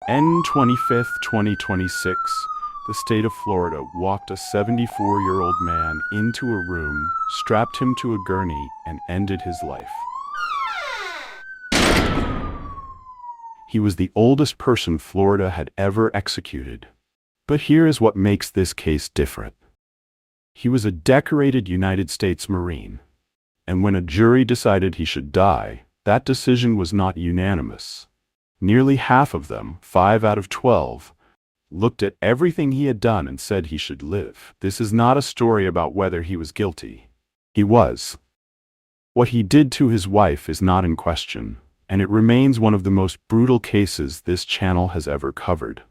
N 25th, 2026, the state of Florida walked a 74-year-old man into a room, strapped him to a gurney, and ended his life. He was the oldest person Florida had ever executed. But here is what makes this case different. He was a decorated United States Marine, and when a jury decided he should die, that decision was not unanimous. Nearly half of them, 5 out of 12, looked at everything he had done and said he should live. This is not a story about whether he was guilty. He was. What he did to his wife is not in question, and it remains one of the most brutal cases this channel has ever covered.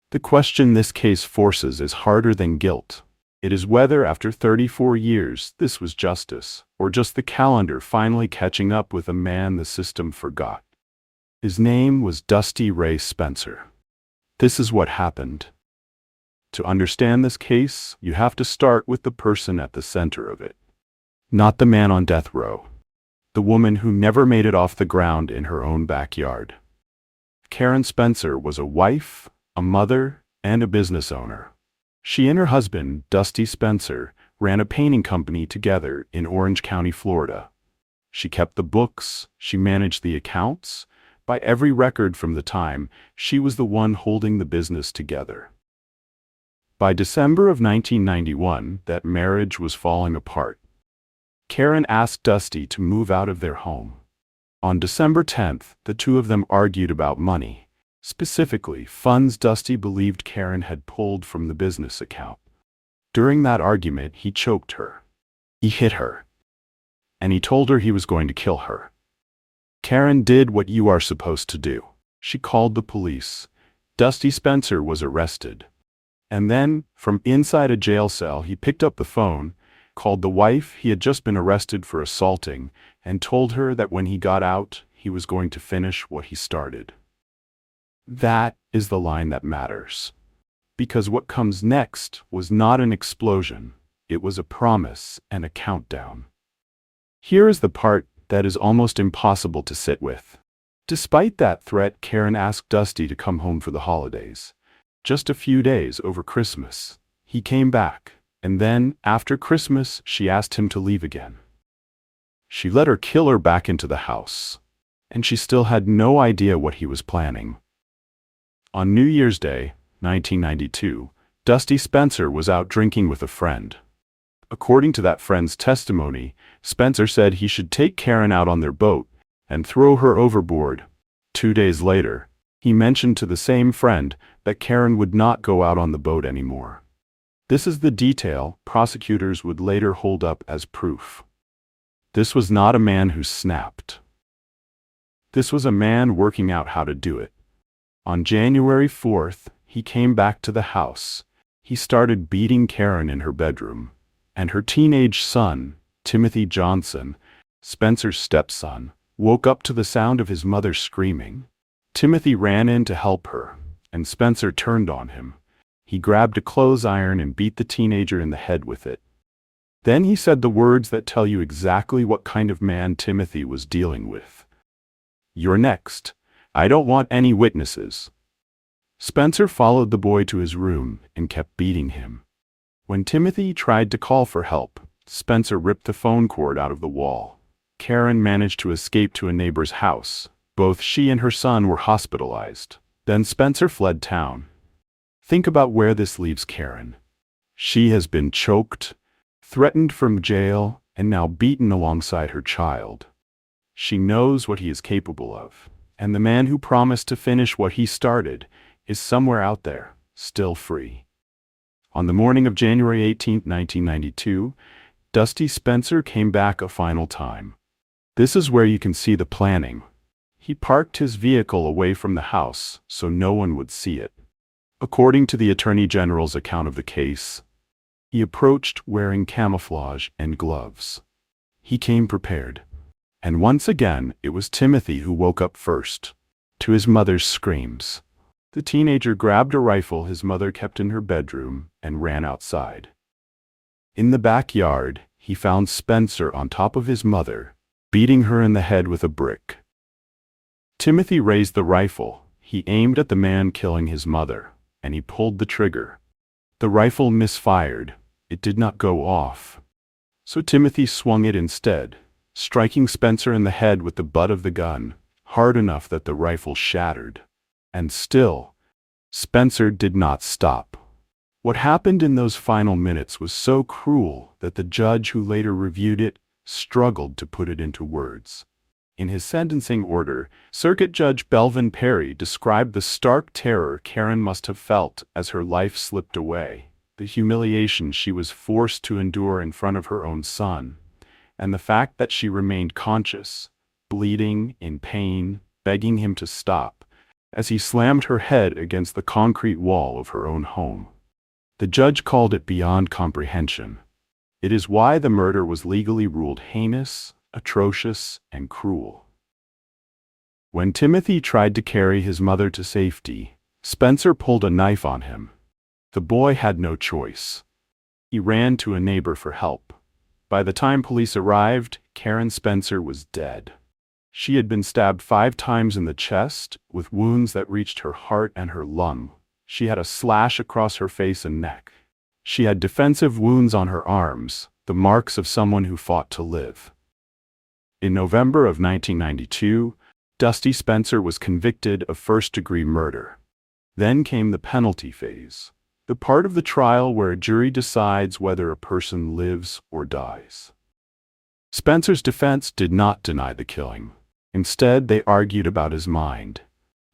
The question this case forces is harder than guilt. It is whether, after 34 years, this was justice, or just the calendar finally catching up with a man the system forgot. His name was Dusty Ray Spencer. This is what happened. To understand this case, you have to start with the person at the center of it. Not the man on death row. The woman who never made it off the ground in her own backyard. Karen Spencer was a wife, a mother, and a business owner. She and her husband, Dusty Spencer, ran a painting company together in Orange County, Florida. She kept the books, she managed the accounts. By every record from the time, she was the one holding the business together. By December of 1991, that marriage was falling apart. Karen asked Dusty to move out of their home. On December 10th, the two of them argued about money, specifically funds Dusty believed Karen had pulled from the business account. During that argument, he choked her. He hit her. And he told her he was going to kill her. Karen did what you are supposed to do. She called the police. Dusty Spencer was arrested. And then, from inside a jail cell, he picked up the phone, called the wife he had just been arrested for assaulting, and told her that when he got out, he was going to finish what he started. That is the line that matters. Because what comes next was not an explosion, it was a promise and a countdown. Here is the part that is almost impossible to sit with. Despite that threat, Karen asked Dusty to come home for the holidays. Just a few days over Christmas, he came back, and then, after Christmas, she asked him to leave again. She let her killer back into the house, and she still had no idea what he was planning. On New Year's Day, 1992, Dusty Spencer was out drinking with a friend. According to that friend's testimony, Spencer said he should take Karen out on their boat and throw her overboard. 2 days later, he mentioned to the same friend that Karen would not go out on the boat anymore. This is the detail prosecutors would later hold up as proof. This was not a man who snapped. This was a man working out how to do it. On January 4th, he came back to the house. He started beating Karen in her bedroom. And her teenage son, Timothy Johnson, Spencer's stepson, woke up to the sound of his mother screaming. Timothy ran in to help her, and Spencer turned on him. He grabbed a clothes iron and beat the teenager in the head with it. Then he said the words that tell you exactly what kind of man Timothy was dealing with. "You're next. I don't want any witnesses." Spencer followed the boy to his room and kept beating him. When Timothy tried to call for help, Spencer ripped the phone cord out of the wall. Karen managed to escape to a neighbor's house. Both she and her son were hospitalized. Then Spencer fled town. Think about where this leaves Karen. She has been choked, threatened from jail, and now beaten alongside her child. She knows what he is capable of, and the man who promised to finish what he started is somewhere out there, still free. On the morning of January 18, 1992, Dusty Spencer came back a final time. This is where you can see the planning. He parked his vehicle away from the house so no one would see it. According to the Attorney General's account of the case, he approached wearing camouflage and gloves. He came prepared. And once again, it was Timothy who woke up first, to his mother's screams. The teenager grabbed a rifle his mother kept in her bedroom and ran outside. In the backyard, he found Spencer on top of his mother, beating her in the head with a brick. Timothy raised the rifle. He aimed at the man killing his mother, and he pulled the trigger. The rifle misfired. It did not go off. So Timothy swung it instead, striking Spencer in the head with the butt of the gun, hard enough that the rifle shattered. And still, Spencer did not stop. What happened in those final minutes was so cruel that the judge who later reviewed it struggled to put it into words. In his sentencing order, Circuit Judge Belvin Perry described the stark terror Karen must have felt as her life slipped away, the humiliation she was forced to endure in front of her own son, and the fact that she remained conscious, bleeding, in pain, begging him to stop, as he slammed her head against the concrete wall of her own home. The judge called it beyond comprehension. It is why the murder was legally ruled heinous, atrocious, and cruel. When Timothy tried to carry his mother to safety, Spencer pulled a knife on him. The boy had no choice. He ran to a neighbor for help. By the time police arrived, Karen Spencer was dead. She had been stabbed 5 times in the chest, with wounds that reached her heart and her lung. She had a slash across her face and neck. She had defensive wounds on her arms, the marks of someone who fought to live. In November of 1992, Dusty Spencer was convicted of first-degree murder. Then came the penalty phase, the part of the trial where a jury decides whether a person lives or dies. Spencer's defense did not deny the killing. Instead, they argued about his mind.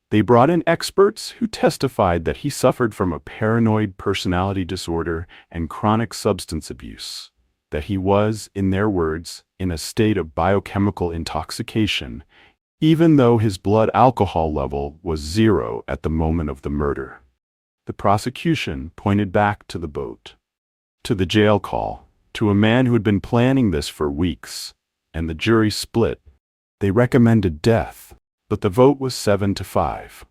They brought in experts who testified that he suffered from a paranoid personality disorder and chronic substance abuse, that he was, in their words, in a state of biochemical intoxication, even though his blood alcohol level was 0 at the moment of the murder. The prosecution pointed back to the boat, to the jail call, to a man who had been planning this for weeks, and the jury split. They recommended death, but the vote was 7-5.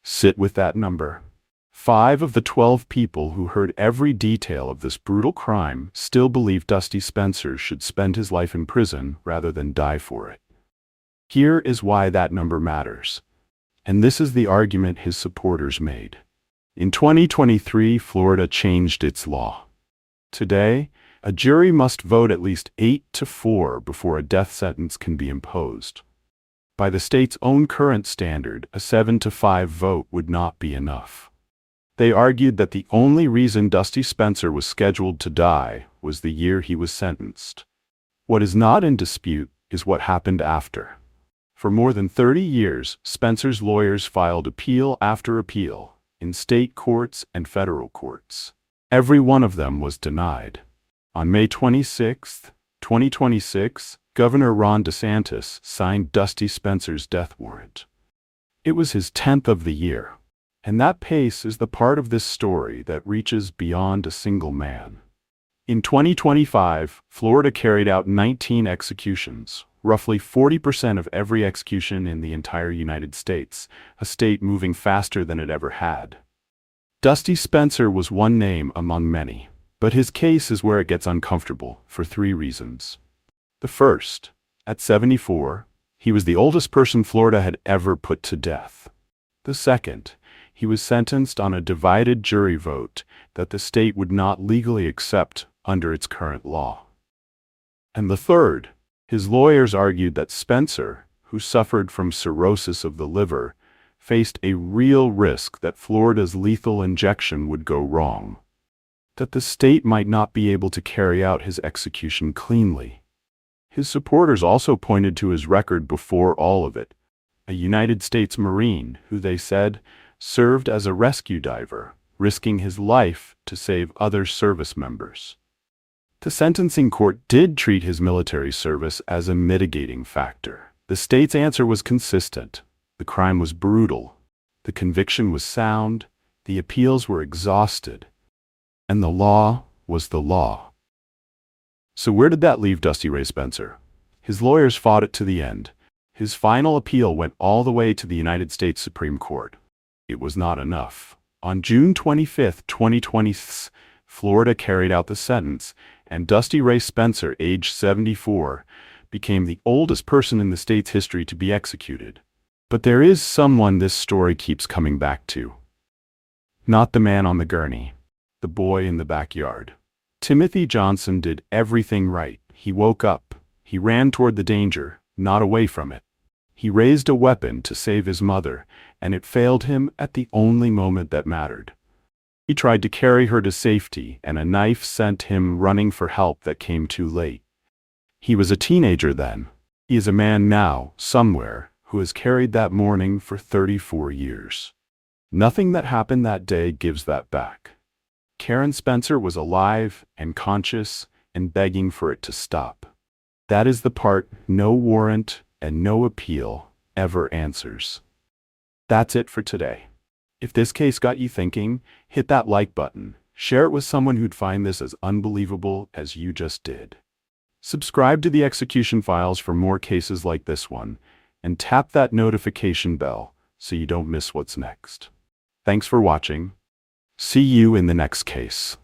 Sit with that number. 5 of the 12 people who heard every detail of this brutal crime still believe Dusty Spencer should spend his life in prison rather than die for it. Here is why that number matters. And this is the argument his supporters made. In 2023, Florida changed its law. Today, a jury must vote at least 8-4 before a death sentence can be imposed. By the state's own current standard, a 7-5 vote would not be enough. They argued that the only reason Dusty Spencer was scheduled to die was the year he was sentenced. What is not in dispute is what happened after. For more than 30 years, Spencer's lawyers filed appeal after appeal, in state courts and federal courts. Every one of them was denied. On May 26, 2026, Governor Ron DeSantis signed Dusty Spencer's death warrant. It was his 10th of the year, and that pace is the part of this story that reaches beyond a single man. In 2025, Florida carried out 19 executions, roughly 40% of every execution in the entire United States, a state moving faster than it ever had. Dusty Spencer was one name among many, but his case is where it gets uncomfortable for 3 reasons. The first, at 74, he was the oldest person Florida had ever put to death. The second, he was sentenced on a divided jury vote that the state would not legally accept under its current law. And the third, his lawyers argued that Spencer, who suffered from cirrhosis of the liver, faced a real risk that Florida's lethal injection would go wrong, that the state might not be able to carry out his execution cleanly. His supporters also pointed to his record before all of it, a United States Marine who, they said, served as a rescue diver, risking his life to save other service members. The sentencing court did treat his military service as a mitigating factor. The state's answer was consistent. The crime was brutal. The conviction was sound. The appeals were exhausted. And the law was the law. So where did that leave Dusty Ray Spencer? His lawyers fought it to the end. His final appeal went all the way to the United States Supreme Court. It was not enough. On June 25, 2020, Florida carried out the sentence, and Dusty Ray Spencer, age 74, became the oldest person in the state's history to be executed. But there is someone this story keeps coming back to. Not the man on the gurney. The boy in the backyard. Timothy Johnson did everything right. He woke up. He ran toward the danger, not away from it. He raised a weapon to save his mother, and it failed him at the only moment that mattered. He tried to carry her to safety, and a knife sent him running for help that came too late. He was a teenager then. He is a man now, somewhere, who has carried that morning for 34 years. Nothing that happened that day gives that back. Karen Spencer was alive and conscious and begging for it to stop. That is the part no warrant and no appeal ever answers. That's it for today. If this case got you thinking, hit that like button, share it with someone who'd find this as unbelievable as you just did. Subscribe to the Execution Files for more cases like this one, and tap that notification bell so you don't miss what's next. Thanks for watching. See you in the next case.